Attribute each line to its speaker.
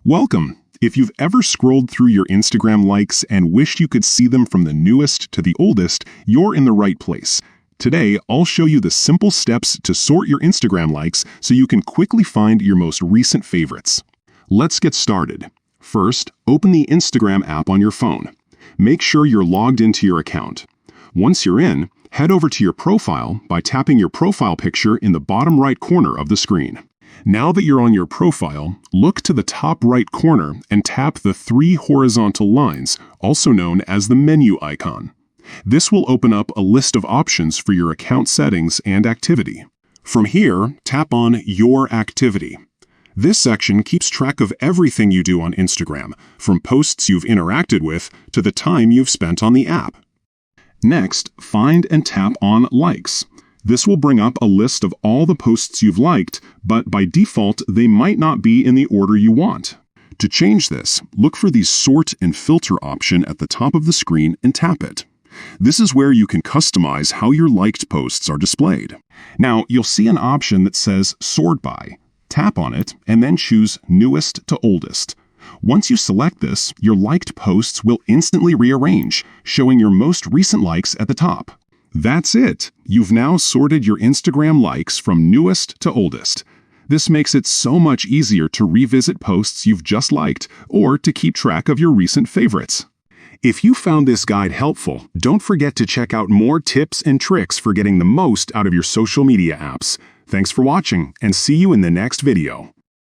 Speaker 1: Welcome! If you've ever scrolled through your Instagram likes and wished you could see them from the newest to the oldest, you're in the right place. Today, I'll show you the simple steps to sort your Instagram likes so you can quickly find your most recent favorites. Let's get started. First, open the Instagram app on your phone. Make sure you're logged into your account. Once you're in, head over to your profile by tapping your profile picture in the bottom right corner of the screen. Now that you're on your profile, look to the top right corner and tap the three horizontal lines, also known as the menu icon. This will open up a list of options for your account settings and activity. From here, tap on Your Activity. This section keeps track of everything you do on Instagram, from posts you've interacted with to the time you've spent on the app. Next, find and tap on Likes. This will bring up a list of all the posts you've liked, but by default, they might not be in the order you want. To change this, look for the Sort and Filter option at the top of the screen and tap it. This is where you can customize how your liked posts are displayed. Now, you'll see an option that says Sort By. Tap on it and then choose Newest to Oldest. Once you select this, your liked posts will instantly rearrange, showing your most recent likes at the top. That's it! You've now sorted your Instagram likes from newest to oldest. This makes it so much easier to revisit posts you've just liked or to keep track of your recent favorites. If you found this guide helpful, don't forget to check out more tips and tricks for getting the most out of your social media apps. Thanks for watching, and see you in the next video.